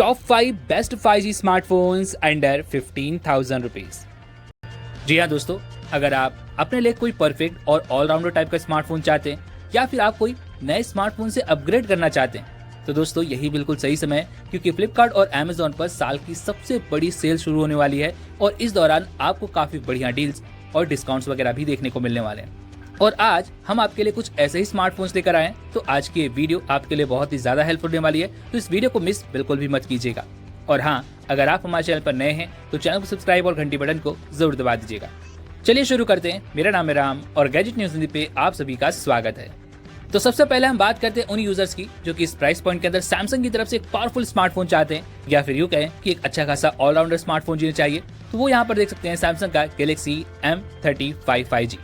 Top 5 best 5G smartphones under 15,000 rupees. जी हाँ दोस्तों, अगर आप अपने लिए कोई परफेक्ट और ऑलराउंडर टाइप का स्मार्टफोन चाहते हैं या फिर आप कोई नए स्मार्टफोन से अपग्रेड करना चाहते हैं तो दोस्तों यही बिल्कुल सही समय है, क्योंकि फ्लिपकार्ट और अमेजोन पर साल की सबसे बड़ी सेल शुरू होने वाली है और इस दौरान आपको काफी बढ़िया डील्स और डिस्काउंट्स वगैरह भी देखने को मिलने वाले हैं। और आज हम आपके लिए कुछ ऐसे ही स्मार्टफोन्स लेकर आए हैं, तो आज की ये वीडियो आपके लिए बहुत ही ज्यादा हेल्पफुल होने वाली है, तो इस वीडियो को मिस बिल्कुल भी मत कीजिएगा। और हाँ, अगर आप हमारे चैनल पर नए हैं तो चैनल को सब्सक्राइब और घंटी बटन को जरूर दबा दीजिएगा। चलिए शुरू करते हैं। मेरा नाम है राम और गैजेट न्यूज हिंदी पे आप सभी का स्वागत है। तो सबसे पहले हम बात करते हैं उन यूजर्स की जो कि इस प्राइस पॉइंट के अंदर सैमसंग की तरफ से एक पावरफुल स्मार्टफोन चाहते हैं या फिर यूं कहें कि एक अच्छा खासा ऑलराउंडर स्मार्टफोन जिन्हें चाहिए, तो वो यहाँ पर देख सकते हैं सैमसंग का गैलेक्सी M35 5G।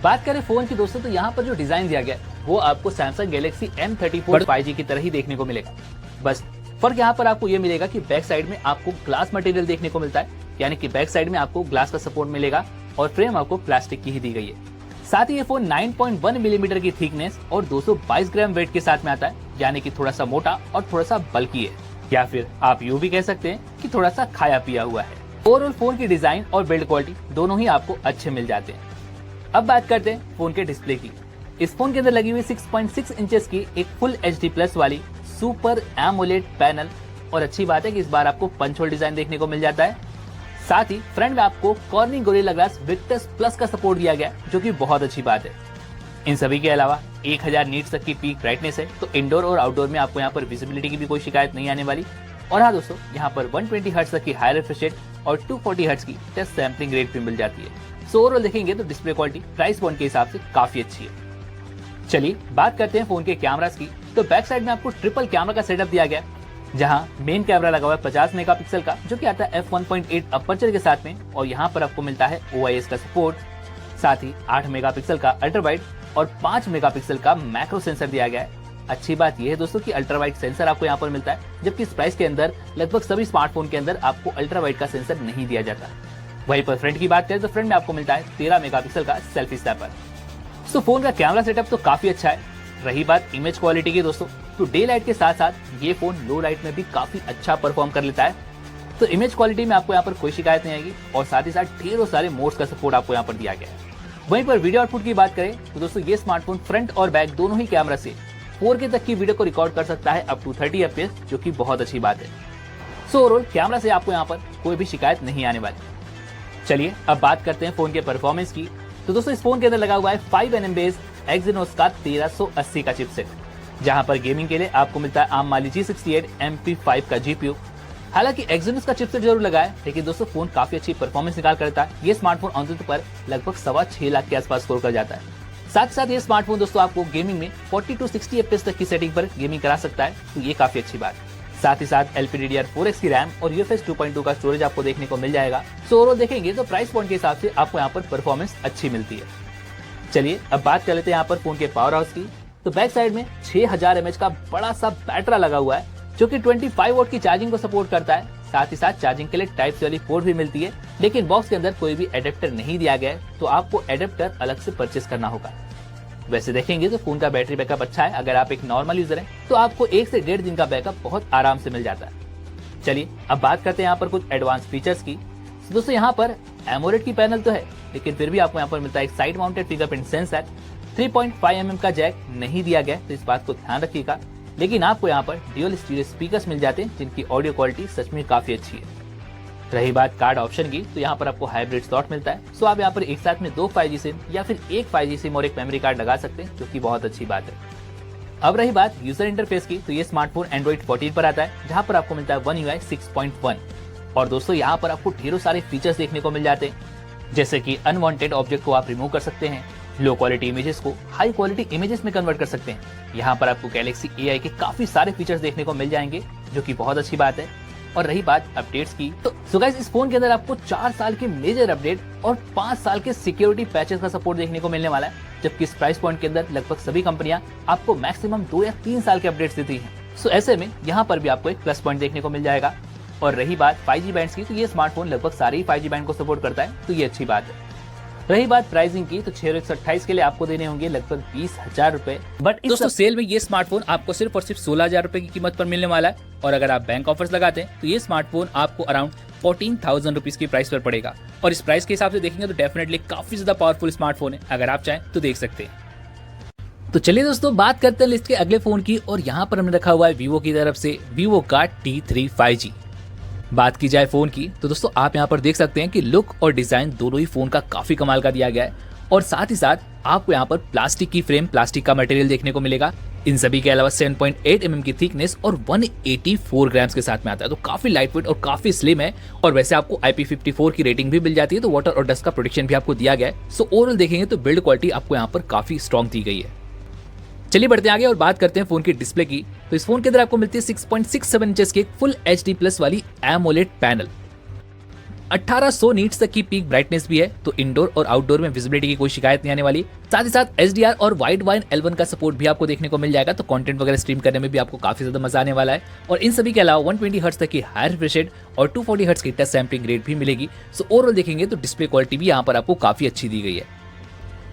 बात करें फोन की दोस्तों, तो यहाँ पर जो डिजाइन दिया गया है वो आपको सैमसंग गैलेक्सी M34 5G की तरह ही देखने को मिलेगा। बस फर्क यहाँ पर आपको ये मिलेगा कि बैक साइड में आपको ग्लास मटेरियल देखने को मिलता है, यानी कि बैक साइड में आपको ग्लास का सपोर्ट मिलेगा और फ्रेम आपको प्लास्टिक की ही दी गई है। साथ ही ये फोन 9.1 मिलीमीटर की थिकनेस और 222 ग्राम वेट के साथ में आता है, यानी कि थोड़ा सा मोटा और थोड़ा सा बल्कि है, या फिर आप यूं भी कह सकते हैं कि थोड़ा सा खाया पिया हुआ है। ओवरऑल फोन की डिजाइन और बिल्ड क्वालिटी दोनों ही आपको अच्छे मिल जाते हैं। अब बात करते हैं फोन के डिस्प्ले की। इस फोन के अंदर लगी हुई 6.6 इंचेस की एक फुल HD प्लस वाली सुपर एमोलेड पैनल, और अच्छी बात है कि इस बार आपको पंच होल डिजाइन देखने को मिल जाता है। साथ ही फ्रंट में आपको cornering gorilla glass Victus plus का सपोर्ट दिया गया, जो कि बहुत अच्छी बात है। इन सभी के अलावा 1000 नीट्स तक की पीक ब्राइटनेस है, तो इंडोर और आउटडोर में आपको यहाँ पर विजिबिलिटी की भी कोई शिकायत नहीं आने वाली। और हाँ दोस्तों, यहाँ पर 120 हर्ट्ज तक की हाई रिफ्रेश रेट और 240 हर्ट्ज की टच सैम्पलिंग रेट भी मिल जाती है। सो ओवरऑल देखेंगे तो डिस्प्ले क्वालिटी प्राइस पॉइंट के हिसाब से काफी अच्छी है। चलिए बात करते हैं फोन के कैमरास की। तो बैक साइड में आपको ट्रिपल कैमरा का सेटअप दिया गया, जहां मेन कैमरा लगा हुआ है 50 मेगापिक्सल का, जो कि आता है f1.8 अपर्चर के साथ में, और यहाँ पर आपको मिलता है OIS का सपोर्ट। साथ ही 8 मेगापिक्सल का अल्ट्रा वाइड और 5 मेगापिक्सल का मैक्रो सेंसर दिया गया है। अच्छी बात यह है दोस्तों कि अल्ट्रा वाइड सेंसर आपको यहाँ पर मिलता है, जबकि इस प्राइस के अंदर लगभग सभी स्मार्टफोन के अंदर आपको अल्ट्रा वाइड का सेंसर नहीं दिया जाता। वहीं पर फ्रंट की बात करें तो फ्रंट में आपको मिलता है 13 मेगापिक्सल का सेल्फी स्नैपर। तो फोन का कैमरा सेटअप तो काफी अच्छा है। रही बात इमेज क्वालिटी की दोस्तों, तो डे लाइट के साथ साथ ये फोन लो लाइट में भी काफी अच्छा परफॉर्म कर लेता है। तो इमेज क्वालिटी में आपको यहाँ पर कोई शिकायत नहीं आएगी, और साथ ही साथ ढेरों सारे मोड्स का सपोर्ट आपको यहाँ पर दिया गया है। वहीं पर वीडियो आउटपुट की बात करें तो दोस्तों ये स्मार्टफोन फ्रंट और बैक दोनों ही कैमरा से 4K तक की वीडियो को रिकॉर्ड कर सकता है अप टू 30 FPS, जो कि बहुत अच्छी बात है। सो ओवरऑल कैमरा से आपको यहाँ पर कोई भी शिकायत नहीं आने वाली। चलिए अब बात करते हैं फोन के परफॉर्मेंस की। तो दोस्तों इस फोन के अंदर लगा हुआ है 5nm बेस एक्सिनोस का 1380 का चिपसेट, जहां पर गेमिंग के लिए आपको मिलता है ARM Mali G68 MP5 का GPU। हालांकि एक्सिनोस का चिपसेट जरूर लगा है, लेकिन दोस्तों फोन काफी अच्छी परफॉर्मेंस निकाल करता है। ये स्मार्टफोन आमतौर पर लगभग 6.25 लाख के आसपास स्कोर कर जाता है। साथ ही साथ ये स्मार्टफोन दोस्तों आपको गेमिंग में 40 to 60 FPS तक की सेटिंग पर गेमिंग करा सकता है, तो ये काफी अच्छी बात है। साथ ही साथ LPDDR4X की रैम और UFS 2.2 का स्टोरेज आपको देखने को मिल जाएगा। सो ओवरऑल देखेंगे तो प्राइस पॉइंट के हिसाब से आपको यहाँ पर परफॉर्मेंस अच्छी मिलती है। चलिए अब बात कर लेते हैं यहाँ पर फोन के पावर हाउस की। तो बैक साइड में 6000 mAh का बड़ा सा बैटरा लगा हुआ है, जो कि 25 वोल्ट की चार्जिंग को सपोर्ट करता है। साथ ही साथ चार्जिंग के लिए टाइप सी वाली पोर्ट भी मिलती है, लेकिन बॉक्स के अंदर कोई भी एडेप्टर नहीं दिया गया है, तो आपको एडेप्टर अलग से परचेस करना होगा। वैसे देखेंगे तो फोन का बैटरी बैकअप अच्छा है। अगर आप एक नॉर्मल यूजर हैं तो आपको 1 से 1.5 दिन का बैकअप बहुत आराम से मिल जाता है। चलिए अब बात करते हैं यहाँ पर कुछ एडवांस फीचर्स की। दोस्तों यहाँ पर एमोलेड की पैनल तो है, लेकिन फिर भी आपको यहाँ पर मिलता है एक side mounted fingerprint sensor. 3.5mm का जैक नहीं दिया गया, तो इस बात को ध्यान रखिएगा। लेकिन आपको यहाँ पर ड्यूअल स्टीरियो स्पीकर्स मिल जाते हैं, जिनकी ऑडियो क्वालिटी सच में काफी अच्छी है। रही बात कार्ड ऑप्शन की, तो यहाँ पर आपको हाइब्रिड स्लॉट मिलता है, सो आप यहाँ पर एक साथ में 2 5G सिम या फिर एक 5G सिम और एक मेमोरी कार्ड लगा सकते हैं, जो कि बहुत अच्छी बात है। अब रही बात यूजर इंटरफेस की, तो ये स्मार्टफोन Android 14 पर आता है, जहाँ पर आपको मिलता है One UI 6.1। और दोस्तों यहाँ पर आपको ढेरों सारे फीचर्स देखने को मिल जाते हैं, जैसे कि अनवांटेड ऑब्जेक्ट को आप रिमूव कर सकते हैं, लो क्वालिटी इमेजेस को हाई क्वालिटी इमेजेस में कन्वर्ट कर सकते हैं। यहाँ पर आपको गैलेक्सी AI के काफी सारे फीचर्स देखने को मिल जाएंगे, जो कि बहुत अच्छी बात है। और रही बात अपडेट्स की, तो सो गाइस इस फोन के अंदर आपको 4 साल के मेजर अपडेट और 5 साल के सिक्योरिटी पैचेस का सपोर्ट देखने को मिलने वाला है, जबकि इस प्राइस पॉइंट के अंदर लगभग सभी कंपनियां आपको मैक्सिमम 2 या 3 साल के अपडेट्स देती हैं। सो ऐसे में यहाँ पर भी आपको एक प्लस पॉइंट देखने को मिल जाएगा। और रही बात 5G बैंड्स की, तो ये स्मार्टफोन लगभग सारे ही 5G बैंड को सपोर्ट करता है, तो ये अच्छी बात है। रही बात प्राइसिंग की, तो 6128 के लिए आपको देने होंगे लगभग 20,000 रुपए। बट दोस्तों सेल में ये स्मार्टफोन आपको सिर्फ और सिर्फ 16,000 रुपए की कीमत पर मिलने वाला है, और अगर आप बैंक ऑफर्स लगाते हैं तो ये स्मार्टफोन आपको अराउंड 14,000 रुपीज की प्राइस पर पड़ेगा। और इस प्राइस के हिसाब से देखेंगे तो डेफिनेटली काफी ज्यादा पावरफुल स्मार्टफोन है, अगर आप चाहें तो देख सकते हैं। तो चलिए दोस्तों बात करते हैं लिस्ट के अगले फोन की, और यहाँ पर हमने रखा हुआ है वीवो की तरफ से वीवो का T3 5G। बात की जाए फोन की, तो दोस्तों आप यहाँ पर देख सकते हैं कि लुक और डिजाइन दोनों ही फोन का काफी कमाल का दिया गया है, और साथ ही साथ आपको यहाँ पर प्लास्टिक की फ्रेम, प्लास्टिक का मटेरियल देखने को मिलेगा। इन सभी के अलावा 7.8 mm की थिकनेस और 184 ग्राम्स के साथ में आता है, तो काफी लाइट वेट और काफी स्लिम है। और वैसे आपको IP54 की रेटिंग भी मिल जाती है, तो वाटर और डस्ट का प्रोटेक्शन भी आपको दिया गया है। सो ओवरऑल देखेंगे तो बिल्ड क्वालिटी आपको यहाँ पर काफी स्ट्रॉन्ग दी गई है। चलिए बढ़ते हैं आगे और बात करते हैं फोन की डिस्प्ले की। तो इस फोन के अंदर आपको मिलती है 6.67 इंचेस की फुल HD+ वाली एमोलेड पैनल। 1800 नीट्स तक की पीक ब्राइटनेस भी है, तो इंडोर और आउटडोर में विजिबिलिटी की कोई शिकायत नहीं आने वाली। साथ ही साथ HDR और वाइड वाइन L1 का सपोर्ट भी आपको देखने को मिल जाएगा, तो कंटेंट वगैरह स्ट्रीम करने में भी आपको काफी ज्यादा मजा आने वाला है। और इन सभी के अलावा 120 हर्ट्ज तक की हाई रिफ्रेश रेट और 240 हर्ट्ज की टच सैंपलिंग रेट भी मिलेगी। सो ओवरऑल देखेंगे तो डिस्प्ले क्वालिटी भी यहाँ पर आपको काफी अच्छी दी गई है।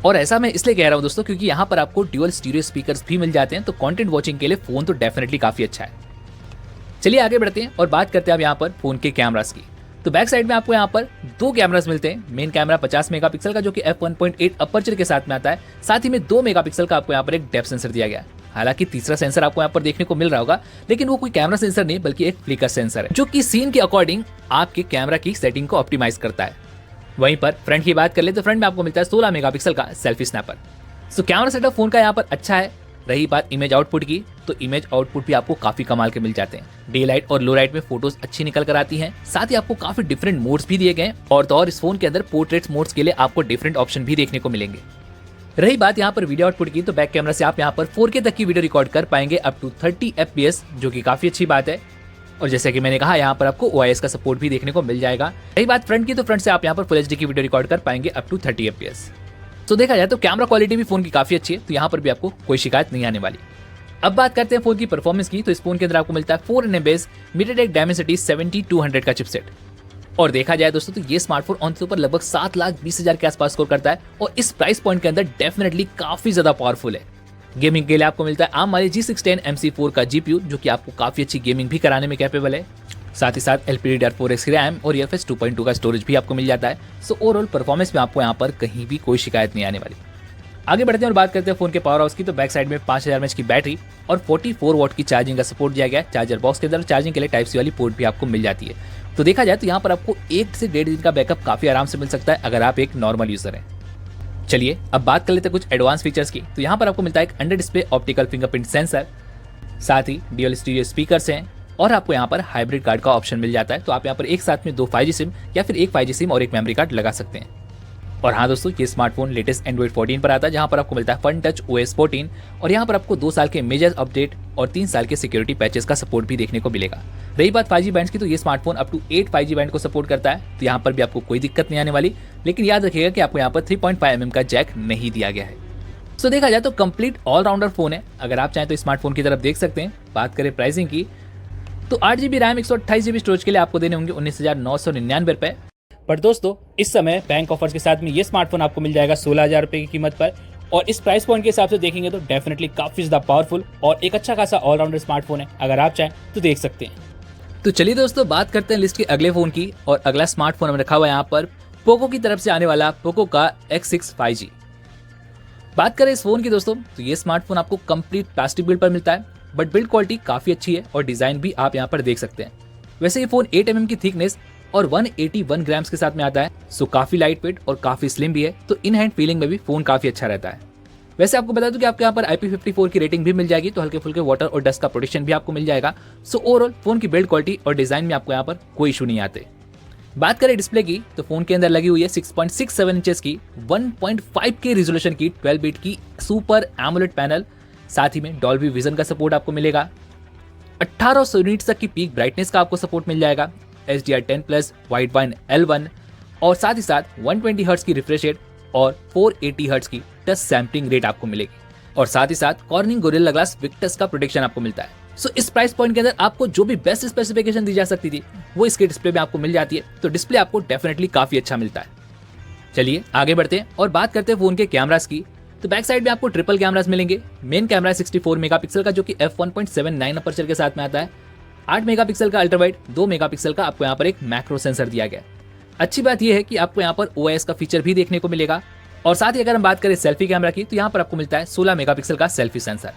और ऐसा मैं इसलिए कह रहा हूँ दोस्तों क्योंकि यहाँ पर आपको ड्यूअल स्टीरियो स्पीकर्स भी मिल जाते हैं, तो कंटेंट वॉचिंग के लिए फोन तो डेफिनेटली काफी अच्छा है। चलिए आगे बढ़ते हैं और बात करते हैं अब यहाँ पर फोन के कैमरास की। तो बैक साइड में आपको यहाँ पर दो कैमरास मिलते हैं। मेन कैमरा 50 मेगापिक्सल का जो कि f1.8 अपर्चर के साथ में आता है, साथ ही में 2 मेगापिक्सल का आपको यहाँ पर एक डेप्थ सेंसर दिया गया है। हालांकि तीसरा सेंसर आपको यहाँ पर देखने को मिल रहा होगा, लेकिन वो कोई कैमरा सेंसर नहीं बल्कि एक फ्लिकर सेंसर है, जो कि सीन के अकॉर्डिंग आपके कैमरा की सेटिंग को ऑप्टिमाइज करता है। वहीं पर फ्रंट की बात कर ले तो फ्रंट में आपको मिलता है 16 मेगापिक्सल का selfie snapper. So camera setup phone का यहाँ पर अच्छा है। रही बात इमेज आउटपुट की, तो इमेज आउटपुट भी आपको काफी कमाल के मिल जाते हैं। डे लाइट और लो लाइट में फोटोज अच्छी निकल कर आती हैं। साथ ही आपको काफी डिफरेंट मोड्स भी दिए गए हैं, और तो और इस फोन के अंदर पोर्ट्रेट मोड्स के लिए आपको डिफरेंट ऑप्शन भी देखने को मिलेंगे। रही बात यहाँ पर वीडियो आउटपुट की, तो बैक कैमरा से आप यहाँ पर 4K तक की वीडियो रिकॉर्ड कर पाएंगे अप टू 30 FPS, जो कि काफी अच्छी बात है। और जैसे कि मैंने कहा यहाँ पर आपको OIS का सपोर्ट भी देखने को मिल जाएगा। रही बात फ्रंट की, तो फ्रंट से आप यहाँ पर फुल HD की वीडियो रिकॉर्ड कर पाएंगे अप टू 30 FPS। तो देखा जाए तो कैमरा क्वालिटी भी फोन की काफी अच्छी है, तो यहाँ पर भी आपको कोई शिकायत नहीं आने वाली। अब बात करते हैं फोन की परफॉर्मेंस की, तो इस फोन के अंदर आपको मिलता है 4 बेस MediaTek Dimensity 7200 का चिपसेट। और देखा जाए दोस्तों तो ये स्मार्टफोन ऑन के ऊपर लगभग 7,20,000 के आसपास स्कोर करता है, और इस प्राइस पॉइंट के अंदर डेफिनेटली काफी ज्यादा पावरफुल है। गेमिंग के लिए आपको मिलता है ARM वाली G610 MC4 का GPU, जो कि आपको काफी अच्छी गेमिंग भी कराने में कैपेबल है। साथ ही साथ LPDDR4X की रैम और UFS 2.2 का स्टोरेज भी आपको मिल जाता है। सो ओवरऑल परफॉर्मेंस में आपको यहाँ पर कहीं भी कोई शिकायत नहीं आने वाली। आगे बढ़ते हैं और बात करते हैं फोन के पावर हाउस की। तो बैक साइड में 5000 mAh की बैटरी और 44 वॉट की चार्जिंग का सपोर्ट दिया गया है। चार्जर बॉक्स के अंदर चार्जिंग के लिए टाइप सी वाली पोर्ट भी आपको मिल जाती है। तो देखा जाए तो यहाँ पर आपको 1 से 1.5 दिन का बैकअप काफी आराम से मिल सकता है, अगर आप एक नॉर्मल यूजर हैं। चलिए अब बात कर लेते हैं कुछ एडवांस फीचर्स की। तो यहाँ पर आपको मिलता है एक under display optical fingerprint sensor, साथ ही ड्यूअल स्टीरियो स्पीकर्स हैं, और आपको यहाँ पर हाइब्रिड कार्ड का ऑप्शन मिल जाता है। तो आप यहाँ पर एक साथ में 2 5G सिम या फिर एक 5G सिम और एक मेमोरी कार्ड लगा सकते हैं। और हाँ दोस्तों, ये स्मार्टफोन लेटेस्ट Android 14 पर आता है, जहाँ पर आपको मिलता है फन टच OS 14, और यहाँ पर आपको 2 साल के मेजर अपडेट और 3 साल के सिक्योरिटी पैचेस का सपोर्ट भी देखने को मिलेगा। रही बात 5G बैंड्स की, तो ये smartphone up to 8 5G band को सपोर्ट करता है, तो यहाँ पर भी आपको कोई दिक्कत नहीं आने वाली। लेकिन याद रखिएगा कि आपको यहाँ पर 3.5 mm का जैक नहीं दिया गया है। तो देखा जाए तो कंप्लीट ऑलराउंडर फोन है, अगर आप चाहें तो स्मार्टफोन की तरफ देख सकते हैं। बात करें प्राइसिंग की, तो 8GB रैम 128GB स्टोरेज के लिए आपको देने होंगे 19,999 रुपए। पर दोस्तों इस समय बैंक ऑफर्स के साथ में ये स्मार्टफोन आपको मिल जाएगा 16,000 रुपए की कीमत पर, और इस प्राइस पॉइंट के हिसाब से देखेंगे तो डेफिनेटली काफी ज्यादा पावरफुल और एक अच्छा खासा ऑलराउंडर स्मार्टफोन है, अगर आप चाहें तो देख सकते हैं। तो चलिए दोस्तों बात करते हैं लिस्ट के अगले फोन की, और अगला स्मार्टफोन हमें रखा हुआ है यहाँ पर पोको की तरफ से आने वाला पोको का X6 5G। बात करें इस फोन की दोस्तों, तो ये स्मार्टफोन आपको कंप्लीट प्लास्टिक बिल्ड पर मिलता है, बट बिल्ड क्वालिटी काफी अच्छी है और डिजाइन भी आप यहाँ पर देख सकते हैं। वैसे ये फोन 8 mm की थिकनेस और 181 ग्राम्स के साथ में आता है, सो काफी लाइट वेट और काफी स्लिम भी है, तो इन हैंड फीलिंग में भी फोन काफी अच्छा रहता है। वैसे आपको बता दूं कि आपके यहाँ पर IP54 की रेटिंग भी मिल जाएगी, तो हल्के फुल्के वाटर और डस्ट का प्रोटेक्शन भी आपको मिल जाएगा। सो ओवरऑल फोन की बिल्ड क्वालिटी और डिजाइन में आपको यहाँ पर कोई इशू नहीं आते। बात करें डिस्प्ले की, तो फोन के अंदर लगी हुई है 6.67 इंचेस की 1.5K रिजोल्यूशन की 12 बिट की सुपर एमोलेड पैनल। साथ ही में डॉल्बी विजन का सपोर्ट आपको मिलेगा। 1800 नीट्स तक की पीक ब्राइटनेस का आपको सपोर्ट मिल जाएगा। HDR10+ वाइड वाइन L1, और साथ ही साथ 120 हर्ट्ज की रिफ्रेश रेट और 480 हर्ट्ज की टच सैंपलिंग रेट आपको मिलेगी, और साथ ही साथ कॉर्निंग गोरिल्ला ग्लास विक्टस का प्रोटेक्शन आपको मिलता है। सो इस प्राइस पॉइंट के अंदर आपको जो भी बेस्ट स्पेसिफिकेशन दी जा सकती थी वो इसके डिस्प्ले में आपको मिल जाती है, तो डिस्प्ले आपको डेफिनेटली काफी अच्छा मिलता है। चलिए आगे बढ़ते हैं और बात करते हैं फोन के कैमरास की। तो बैक साइड में आपको ट्रिपल कैमरास मिलेंगे। मेन कैमरा 64 मेगापिक्सल का जो कि f1.79 अपर्चर के साथ में आता है। 8 मेगापिक्सल का अल्ट्रावाइड, 2 मेगापिक्सल का आपको यहाँ पर एक मैक्रो सेंसर दिया गया है। अच्छी बात यह है कि आपको यहाँ पर OIS का फीचर भी देखने को मिलेगा। और साथ ही अगर हम बात करें सेल्फी कैमरा की, तो यहाँ पर आपको मिलता है 16 मेगापिक्सल का सेल्फी सेंसर।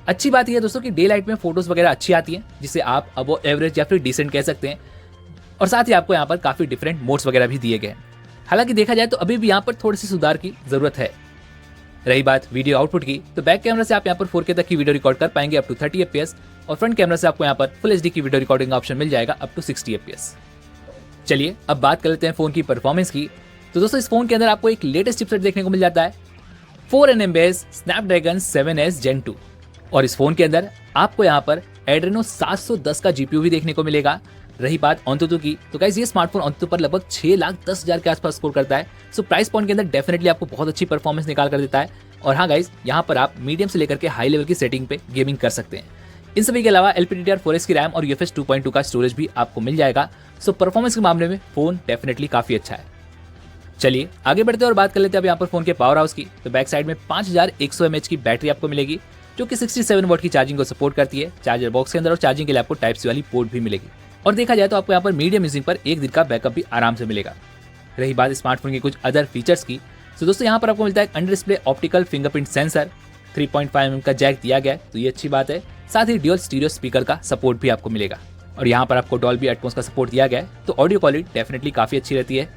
अच्छी बात यह है दोस्तों कि डे लाइट में फोटोज वगैरह अच्छी आती हैं, जिसे आप अबव एवरेज या फिर डिसेंट कह सकते हैं। और साथ ही आपको यहाँ पर काफी डिफरेंट मोड्स वगैरह भी दिए गए हैं। हालांकि देखा जाए तो अभी भी यहाँ पर थोड़ी सी सुधार की जरूरत है। रही बात वीडियो आउटपुट की, तो बैक कैमरा से आप यहाँ पर 4K तक की वीडियो रिकॉर्ड कर पाएंगे अप टू 30 FPS, और फ्रंट कैमरा से आपको यहाँ पर फुल HD की वीडियो रिकॉर्डिंग का ऑप्शन मिल जाएगा अप टू 60 FPS। चलिए अब बात कर लेते हैं फोन की परफॉर्मेंस की। तो दोस्तों इस फोन के अंदर आपको एक लेटेस्ट चिपसेट देखने को मिल जाता है, 4nm स्नैपड्रैगन 7S Gen 2। और इस फोन के अंदर आपको यहाँ पर एड्रेनो 710 का GPU भी देखने को मिलेगा। रही बात ऑनतुतु की, तो गाइस ये स्मार्टफोन ऑनतुतु पर लगभग 6,10,000 के आसपास स्कोर करता है। सो प्राइस पॉइंट के अंदर डेफिनेटली आपको बहुत अच्छी परफॉर्मेंस निकाल कर देता है। और हाँ गाइस, यहाँ पर आप मीडियम से लेकर के हाई लेवल की सेटिंग पे गेमिंग कर सकते हैं। इन सभी के अलावा LPDDR4S की रैम और UFS 2.2 का स्टोरेज भी आपको मिल जाएगा। सो परफॉर्मेंस के मामले में फोन डेफिनेटली काफी अच्छा है। चलिए आगे बढ़ते हैं और बात कर लेते हैं अब यहाँ पर फोन के पावर हाउस की। तो बैक साइड में 5100 mAh की बैटरी आपको मिलेगी, जो कि 67 वॉट की चार्जिंग को सपोर्ट करती है चार्जर बॉक्स के अंदर। और चार्जिंग के लिए आपको टाइप सी वाली पोर्ट भी मिलेगी। और देखा जाए तो आपको यहाँ पर मीडियम यूजिंग पर 1 दिन का बैकअप भी आराम से मिलेगा। रही बात स्मार्टफोन के कुछ अदर फीचर्स की, तो दोस्तों यहाँ पर आपको मिलता है under display optical fingerprint sensor, 3.5mm का जैक दिया गया है, तो ये अच्छी बात है। साथ ही ड्यूअल स्टीरियो स्पीकर का सपोर्ट भी आपको मिलेगा। और यहाँ पर आपको डॉल्बी एटमॉस का सपोर्ट दिया गया है, तो ऑडियो क्वालिटी डेफिनेटली काफी अच्छी रहती है।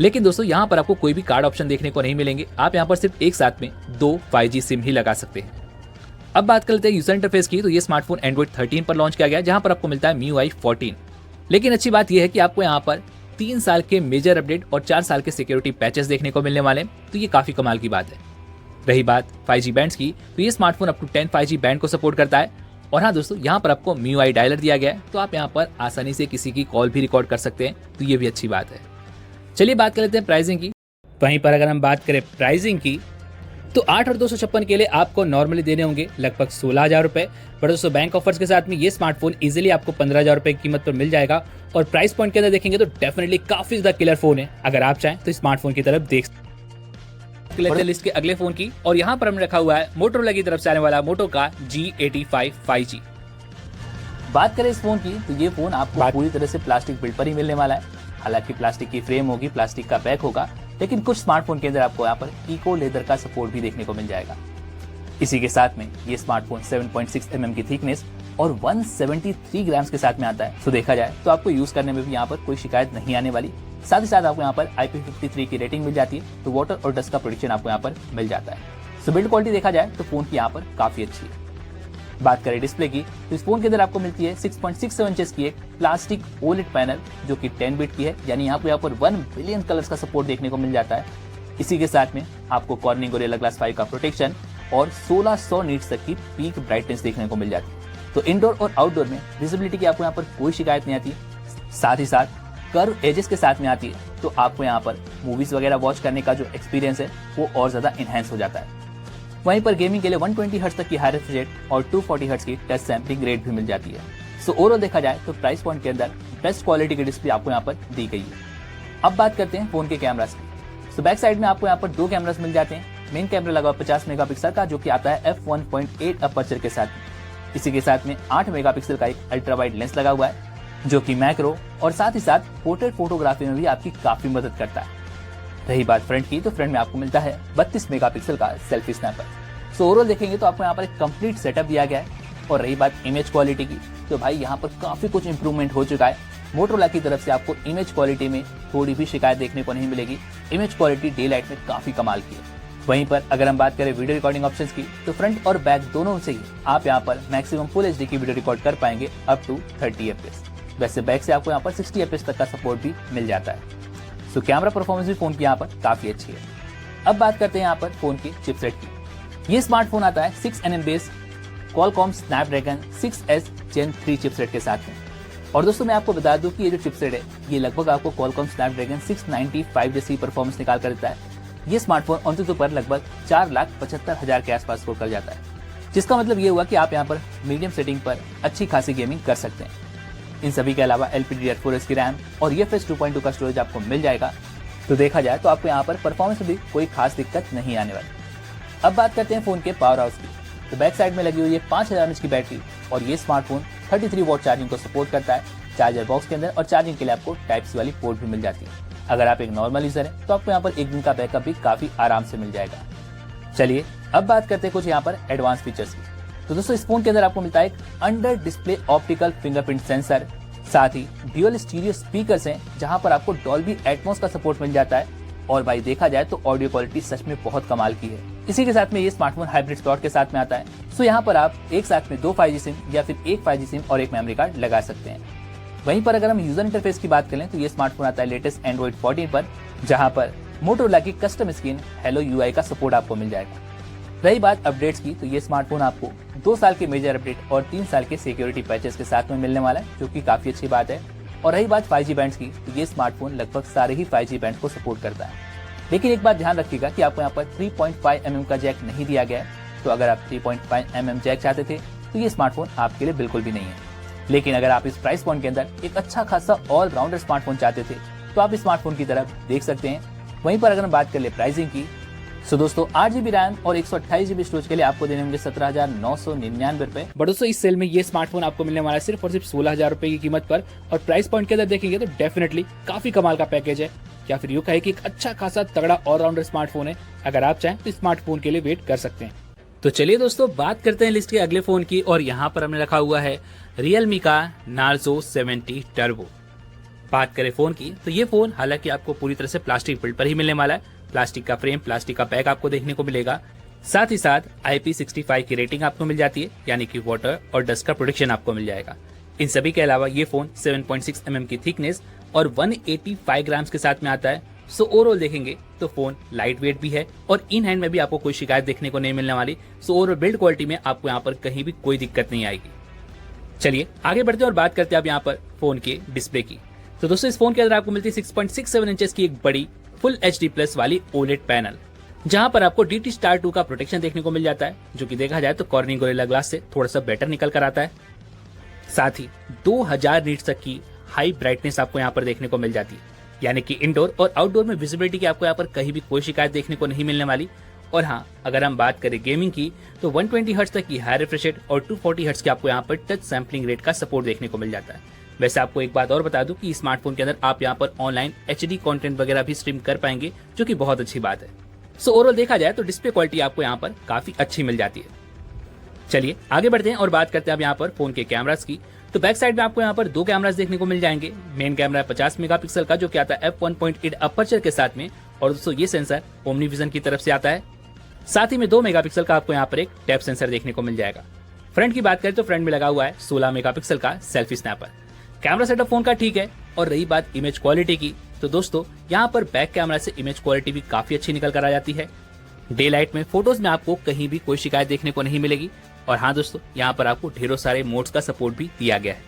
लेकिन दोस्तों यहाँ पर आपको कोई भी कार्ड ऑप्शन देखने को नहीं मिलेंगे। आप यहाँ पर सिर्फ एक साथ में 2 5G सिम ही लगा सकते हैं। अब बात कर लेते हैं यूजर इंटरफेस की। तो ये स्मार्टफोन एंड्रॉइड 13 पर लॉन्च किया गया, जहां पर आपको मिलता है MIUI 14। लेकिन अच्छी बात यह है कि आपको यहाँ पर 3 साल के मेजर अपडेट और 4 साल के सिक्योरिटी पैचेस देखने को मिलने वाले हैं, तो ये काफी कमाल की बात है। रही बात 5G बैंड्स की, तो ये smartphone up to 10 5G band को सपोर्ट करता है। और हाँ दोस्तों, यहाँ पर आपको MIUI डायलर दिया गया है, तो आप यहाँ पर आसानी से किसी की कॉल भी रिकॉर्ड कर सकते हैं, तो ये भी अच्छी बात है। चलिए बात कर लेते हैं प्राइसिंग की। वहीं पर अगर हम बात करें प्राइसिंग की, तो 8 और 256 के लिए आपको नॉर्मली देने होंगे लगभग 16,000 रुपए। पर दोस्तों बैंक ऑफर्स के साथ में ये स्मार्टफोन इजीली आपको 15,000 रुपए की कीमत पर मिल जाएगा। और प्राइस पॉइंट के अंदर देखेंगे तो डेफिनेटली काफी ज्यादा किलर फोन है। अगर आप चाहें तो स्मार्टफोन की तरफ देख लेते हैं लिस्ट के अगले फोन की। और यहाँ पर हमने रखा हुआ है मोटोरोला की तरफ से आने वाला मोटो का G85 5G। बात करें इस फोन की, तो ये फोन आपको पूरी तरह से प्लास्टिक बिल्ड पर ही मिलने वाला है। हालांकि प्लास्टिक की फ्रेम होगी, प्लास्टिक का बैक होगा, लेकिन कुछ स्मार्टफोन के अंदर आपको यहाँ पर इको लेदर का सपोर्ट भी देखने को मिल जाएगा। इसी के साथ में ये स्मार्टफोन 7.6 mm की थिकनेस और 173 ग्राम्स के साथ में आता है। तो देखा जाए तो आपको यूज करने में भी यहाँ पर कोई शिकायत नहीं आने वाली। साथ ही साथ आपको यहाँ पर IP53 की रेटिंग मिल जाती है, तो वाटर और डस्ट का प्रोटेक्शन आपको यहाँ पर मिल जाता है। सो बिल्ड क्वालिटी देखा जाए तो फोन की यहाँ पर काफी अच्छी है। बात करें डिस्प्ले की, तो इस फोन के अंदर आपको मिलती है 6.67 इंचेस की एक प्लास्टिक OLED पैनल, जो कि 10 बिट की है, यानी यहाँ पर 1 बिलियन कलर्स का सपोर्ट देखने को मिल जाता है। इसी के साथ में आपको कॉर्निंग गोरिल्ला ग्लास 5 का प्रोटेक्शन और 1600 नीट्स तक की पीक ब्राइटनेस देखने को मिल जाती है। तो इंडोर और आउटडोर में विजिबिलिटी की आपको यहाँ पर कोई शिकायत नहीं आती। साथ ही साथ कर्व एजेस के साथ में आती है, तो आपको यहाँ पर मूवीज वगैरह वॉच करने का जो एक्सपीरियंस है वो और ज्यादा इनहेंस हो जाता है। वहीं पर गेमिंग के लिए 120 हर्ट्ज तक की हाई रिफ्रेश और 240 हर्ट्ज की टच सैंपलिंग रेट भी मिल जाती है। सो ओवरऑल देखा जाए तो प्राइस पॉइंट के अंदर बेस्ट क्वालिटी की डिस्प्ले आपको यहाँ पर दी गई है। अब बात करते हैं फोन के कैमरास की। सो बैक साइड में आपको यहाँ पर 2 कैमरास मिल जाते हैं। मेन कैमरा लगा 50 मेगापिक्सल का, जो कि आता है f1.8 अपर्चर के साथ। इसी के साथ में 8 मेगापिक्सल का एक अल्ट्रा वाइड लेंस लगा हुआ है, जो कि मैक्रो और साथ ही साथ पोर्ट्रेट फोटोग्राफी में भी आपकी काफी मदद करता है। रही बात फ्रंट की, तो फ्रंट में आपको मिलता है 32 मेगापिक्सल का सेल्फी स्नैपर। सो ओवरऑल देखेंगे तो आपको यहाँ पर एक कंप्लीट सेटअप दिया गया है। और रही बात इमेज क्वालिटी की, तो भाई यहाँ पर काफी कुछ इंप्रूवमेंट हो चुका है। मोटोरोला की तरफ से आपको इमेज क्वालिटी में थोड़ी भी शिकायत देखने को नहीं मिलेगी। इमेज क्वालिटी डे लाइट में काफी कमाल की है। वहीं पर अगर हम बात करें वीडियो रिकॉर्डिंग ऑप्शंस की, तो फ्रंट और बैक दोनों से ही आप यहाँ पर मैक्सिमम फुल HD की वीडियो रिकॉर्ड कर पाएंगे अप टू 30 FPS। वैसे बैक से आपको यहाँ पर 60 FPS तक का सपोर्ट भी मिल जाता है। सो कैमरा परफॉर्मेंस भी फोन की यहाँ पर काफी अच्छी है। अब बात करते हैं यहाँ पर फोन की चिपसेट की। ये स्मार्टफोन आता है 6nm base Qualcomm Snapdragon 6S Gen 3 chipset के साथ में। और दोस्तों मैं आपको बता दूं कि ये जो चिपसेट है ये लगभग आपको Qualcomm Snapdragon 695 जैसी परफॉर्मेंस निकाल कर देता है। ये स्मार्टफोन अंततः पर लगभग 4,75,000 के आसपास स्कोर कर जाता है, जिसका मतलब ये हुआ कि आप यहाँ पर मीडियम सेटिंग पर अच्छी खासी गेमिंग कर सकते हैं। इन सभी के अलावा LPDDR4S की रैम और UFS 2.2 का स्टोरेज आपको मिल जाएगा। तो देखा जाए तो आपको यहाँ पर परफॉर्मेंस में भी कोई खास दिक्कत नहीं आने वाली। अब बात करते हैं फोन के पावर हाउस की। तो बैक साइड में लगी हुई है 5000 mAh की बैटरी और ये स्मार्टफोन 33 वॉट चार्जिंग को सपोर्ट करता है चार्जर बॉक्स के अंदर, और चार्जिंग के लिए आपको टाइप सी वाली पोर्ट भी मिल जाती है। अगर आप एक नॉर्मल यूजर हैं तो आपको यहाँ पर एक दिन का बैकअप भी काफी आराम से मिल जाएगा। चलिए अब बात करते हैं कुछ यहाँ पर एडवांस फीचर्स की। तो दोस्तों इस फोन के अंदर आपको मिलता है एक under display optical fingerprint sensor, साथ ही ड्यूअल स्टीरियो स्पीकर्स हैं जहां पर आपको डॉल्बी एटमॉस का सपोर्ट मिल जाता है। और भाई देखा जाए तो ऑडियो क्वालिटी सच में बहुत कमाल की है। इसी के साथ में ये स्मार्टफोन हाइब्रिड स्लॉट के साथ में आता है, सो यहाँ पर आप एक साथ में 2 5G सिम या फिर एक 5G सिम और एक मेमोरी कार्ड लगा सकते हैं। वहीं पर अगर हम यूजर इंटरफेस की बात करें तो ये स्मार्टफोन आता है लेटेस्ट एंड्रॉइड 14 पर, जहां पर मोटोरोला की कस्टम स्क्रीन हेलो UI का सपोर्ट आपको मिल जाएगा। रही बात अपडेट्स की, तो ये स्मार्टफोन आपको 2 साल के मेजर अपडेट और 3 साल के सिक्योरिटी पैचेस के साथ में मिलने वाला है, जो कि काफी अच्छी बात है। और रही बात 5G बैंड्स की, तो ये स्मार्टफोन लगभग सारे ही 5G बैंड को सपोर्ट करता है। लेकिन एक बात ध्यान रखिएगा कि आपको यहाँ पर 3.5 mm का जैक नहीं दिया गया है। तो अगर आप 3.5 mm जैक चाहते थे तो ये स्मार्टफोन आपके लिए बिल्कुल भी नहीं है। लेकिन अगर आप इस प्राइस पॉइंट के अंदर एक अच्छा खासा ऑल राउंडर स्मार्टफोन चाहते थे तो आप इस स्मार्टफोन की तरफ देख सकते हैं। वहीं पर अगर हम बात कर ले प्राइसिंग की, तो दोस्तों 8GB रैम और 128GB स्टोरेज के लिए आपको देने होंगे 17,999 रुपए। बट दोस्तों इस सेल में ये स्मार्टफोन आपको मिलने वाला है सिर्फ और सिर्फ 16,000 रुपए की कीमत पर। और प्राइस पॉइंट के अंदर देखेंगे तो डेफिनेटली काफी कमाल का पैकेज है, या फिर यूं कहे कि एक अच्छा खासा तगड़ा ऑलराउंडर स्मार्टफोन है। अगर आप चाहें तो स्मार्टफोन के लिए वेट कर सकते हैं। तो चलिए दोस्तों बात करते हैं लिस्ट के अगले फोन की, और यहाँ पर हमने रखा हुआ है Realme का Narzo 70 Turbo। बात करें फोन की, तो ये फोन हालांकि आपको पूरी तरह से प्लास्टिक बिल्ड पर ही मिलने वाला है। प्लास्टिक का फ्रेम, प्लास्टिक का बैक आपको देखने को मिलेगा। साथ ही साथ IP65 की रेटिंग आपको मिल जाती है, यानी कि वाटर और डस्ट का प्रोटेक्शन आपको मिल जाएगा। इन सभी के अलावा ये फोन 7.6 mm की थिकनेस और 185 ग्राम्स के साथ में आता है। सो ओवरऑल देखेंगे तो फोन लाइट वेट भी है और इन हैंड में भी आपको कोई शिकायत देखने को नहीं मिलने वाली। सो ओवरऑल बिल्ड क्वालिटी में आपको यहाँ पर कहीं भी कोई दिक्कत नहीं आएगी। चलिए आगे बढ़ते हैं और बात करते हैं अब यहाँ पर फोन के डिस्प्ले की। तो दोस्तों इस फोन के अंदर आपको मिलती है 6.67 इंचेस की एक बड़ी फुल HD+ वाली OLED पैनल, जहां पर आपको DT Star 2 का प्रोटेक्शन देखने को मिल जाता है, जो कि देखा जाए तो कॉर्निंग गोरिल्ला ग्लास से थोड़ा सा बेटर निकल कर आता है। साथ ही 2000 नीट्स तक की हाई ब्राइटनेस आपको यहाँ पर देखने को मिल जाती है, यानी कि इंडोर और आउटडोर में विजिबिलिटी की आपको यहाँ पर कहीं भी कोई शिकायत देखने को नहीं मिलने वाली। और हाँ, अगर हम बात करें गेमिंग की, तो 120 हर्ट्ज तक की हाई रिफ्रेश रेट और 240 हर्ट्ज की आपको यहाँ पर टच सैम्पलिंग रेट का सपोर्ट देखने को मिल जाता है। वैसे आपको एक बात और बता दूं कि स्मार्टफोन के अंदर आप यहाँ पर ऑनलाइन HD कंटेंट वगैरह भी स्ट्रीम कर पाएंगे, जो कि बहुत अच्छी बात है। सो ओवरऑल देखा जाए तो डिस्प्ले क्वालिटी आपको यहाँ पर काफी अच्छी मिल जाती है। चलिए आगे बढ़ते हैं और बात करते हैं अब यहाँ पर फोन के कैमरास की। तो बैक साइड में आपको यहाँ पर 2 कैमरास देखने को मिल जाएंगे। मेन कैमरा 50 मेगापिक्सल का, जो कि आता है f1.8 अपर्चर के साथ में, और दोस्तों ये सेंसर ओमनी विजन की तरफ से आता है। साथ ही में 2 मेगापिक्सल का आपको यहाँ पर एक टैप सेंसर देखने को मिल जाएगा। फ्रंट की बात करें तो फ्रंट में लगा हुआ है 16 मेगापिक्सल का selfie snapper. Camera setup phone का ठीक है। और रही बात इमेज क्वालिटी की, तो दोस्तों यहाँ पर बैक कैमरा से इमेज क्वालिटी भी काफी अच्छी निकल कर आ जाती है। डे लाइट में फोटोज में आपको कहीं भी कोई शिकायत देखने को नहीं मिलेगी। और हाँ दोस्तों, यहाँ पर आपको ढेरों सारे मोड्स का सपोर्ट भी दिया गया है।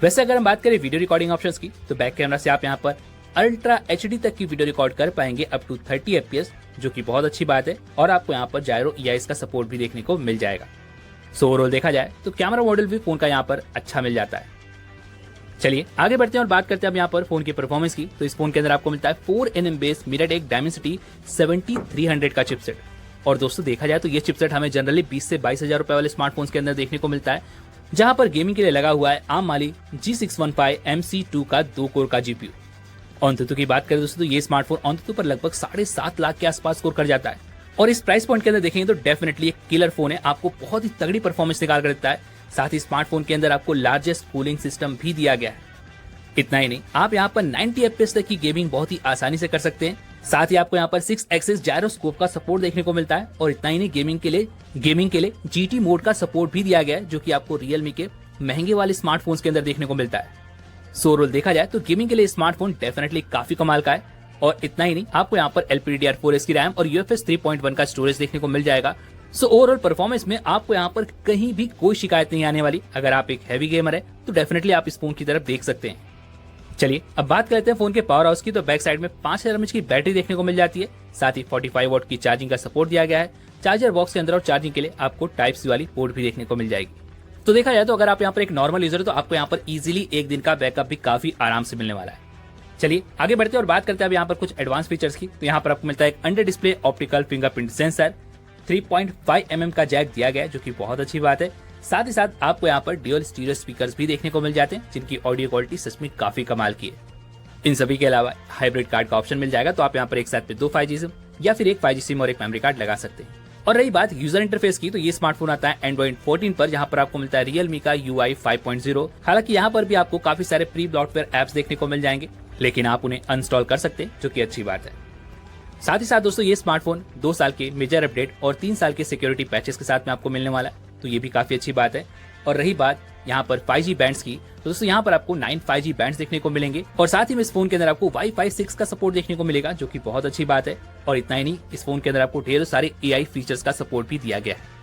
वैसे अगर हम बात करें वीडियो रिकॉर्डिंग ऑप्शंस की, तो बैक कैमरा से आप यहाँ पर अल्ट्रा HD तक की वीडियो रिकॉर्ड कर पाएंगे अप टू 30 FPS, जो कि बहुत अच्छी बात है। और आपको यहाँ पर जायरो EIS का सपोर्ट भी देखने को मिल जाएगा। सो ओवरऑल देखा जाए तो कैमरा मॉडल भी फोन का यहाँ पर अच्छा मिल जाता है। चलिए आगे बढ़ते हैं और बात करते हैं अब यहाँ पर फोन की परफॉर्मेंस की। तो इस फोन के अंदर आपको मिलता है 4nm बेस MediaTek Dimensity 7300 का चिपसेट। और दोस्तों देखा जाए तो ये चिपसेट हमें जनरली 20 से 22,000 रुपए वाले स्मार्टफोन्स के अंदर देखने को मिलता है, जहां पर गेमिंग के लिए लगा हुआ है आर्म माली G615 MC2 का 2 कोर का GPU। अंतुतु की बात करें दोस्तों, तो ये स्मार्टफोन अंतुतु पर लगभग 7.5 लाख के आसपास स्कोर कर जाता है। और इस प्राइस पॉइंट के अंदर देखेंगे तो डेफिनेटली एक किलर फोन है, आपको बहुत ही तगड़ी परफॉर्मेंस निकाल कर देता है। साथ ही स्मार्टफोन के अंदर आपको लार्जेस्ट कूलिंग सिस्टम भी दिया गया है। इतना ही नहीं, आप यहाँ पर 90 FPS तक की गेमिंग बहुत ही आसानी से कर सकते हैं। साथ ही आपको यहाँ पर 6 एक्सिस जायरोस्कोप का सपोर्ट देखने को मिलता है। और इतना ही नहीं, गेमिंग के लिए GT मोड का सपोर्ट भी दिया गया है, जो कि आपको Realme के महंगे वाले स्मार्टफोन्स के अंदर देखने को मिलता है। सो ओवरऑल देखा जाए तो गेमिंग के लिए स्मार्टफोन डेफिनेटली काफी कमाल का है। और इतना ही नहीं, आपको यहाँ पर LPDDR4 की रैम और UFS 3.1 का स्टोरेज देखने को मिल जाएगा। सो ओवरऑल परफॉर्मेंस में आपको यहाँ पर कहीं भी कोई शिकायत नहीं आने वाली। अगर आप एक हैवी गेमर है तो डेफिनेटली आप इस फोन की तरफ देख सकते हैं। चलिए अब बात करते हैं फोन के पावर हाउस की। तो बैक साइड में 5000 mAh की बैटरी देखने को मिल जाती है। साथ ही 45 वॉट की चार्जिंग का सपोर्ट दिया गया है। चार्जर बॉक्स के अंदर और चार्जिंग के लिए आपको टाइप सी वाली पोर्ट भी देखने को मिल जाएगी। तो देखा जाए तो अगर आप यहाँ पर एक नॉर्मल यूजर है तो आपको यहाँ पर इजीली एक दिन का बैकअप भी काफी आराम से मिलने वाला है। चलिए आगे बढ़ते हैं और बात करते हैं अब यहाँ पर कुछ एडवांस फीचर्स की। तो यहाँ पर आपको मिलता है एक under display optical fingerprint sensor, 3.5 mm का जैक दिया गया है जो कि बहुत अच्छी बात है। साथ ही साथ आपको यहाँ पर ड्यूअल स्टीरियो स्पीकर्स भी देखने को मिल जाते हैं जिनकी ऑडियो क्वालिटी सच में काफी कमाल की है। इन सभी के अलावा हाइब्रिड कार्ड का ऑप्शन मिल जाएगा, तो आप यहाँ पर एक साथ में 2 5G सिम या फिर एक 5G सिम और एक मेमोरी कार्ड लगा सकते हैं। और रही बात यूजर इंटरफेस की, तो ये स्मार्टफोन आता है Android 14 पर, जहाँ पर आपको मिलता है Realme का UI 5.0। हालांकि यहाँ पर भी आपको काफी सारे प्री ब्लॉटवेयर ऐप्स देखने को मिल जाएंगे, लेकिन आप उन्हें अनस्टॉल कर सकते हैं जो कि अच्छी बात है। साथ ही साथ दोस्तों ये स्मार्टफोन 2 साल के मेजर अपडेट और 3 साल के सिक्योरिटी पैचेस के साथ में आपको मिलने वाला है, तो ये भी काफी अच्छी बात है। और रही बात यहाँ पर 5G बैंड्स की, तो दोस्तों यहाँ पर आपको 9 5G बैंड्स देखने को मिलेंगे और साथ ही में इस फोन के अंदर आपको Wi-Fi 6 का सपोर्ट देखने को मिलेगा जो कि बहुत अच्छी बात है। और इतना ही नहीं, इस फोन के अंदर आपको ढेर सारे AI फीचर्स का सपोर्ट भी दिया गया है।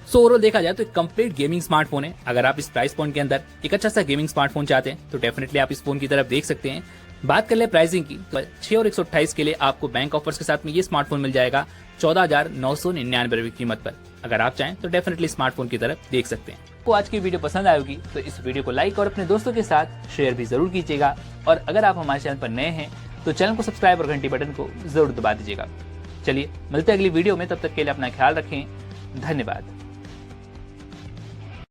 सो ओवरऑल देखा जाए तो एक कंप्लीट गेमिंग स्मार्टफोन है। अगर आप इस प्राइस पॉइंट के अंदर एक अच्छा सा गेमिंग स्मार्टफोन चाहते हैं तो डेफिनेटली आप इस फोन की तरफ देख सकते हैं। बात कर ले प्राइसिंग की, तो 6 और 128 के लिए आपको बैंक ऑफर्स के साथ में ये स्मार्टफोन मिल जाएगा 14,999 रुपए की कीमत पर। अगर आप चाहें तो डेफिनेटली स्मार्टफोन की तरफ देख सकते हैं। आपको आज की वीडियो पसंद आएगी तो इस वीडियो को लाइक और अपने दोस्तों के साथ शेयर भी जरूर कीजिएगा। और अगर आप हमारे चैनल पर नए हैं तो चैनल को सब्सक्राइब और घंटी बटन को जरूर दबा दीजिएगा। चलिए मिलते हैं अगली वीडियो में, तब तक के लिए अपना ख्याल रखें। धन्यवाद।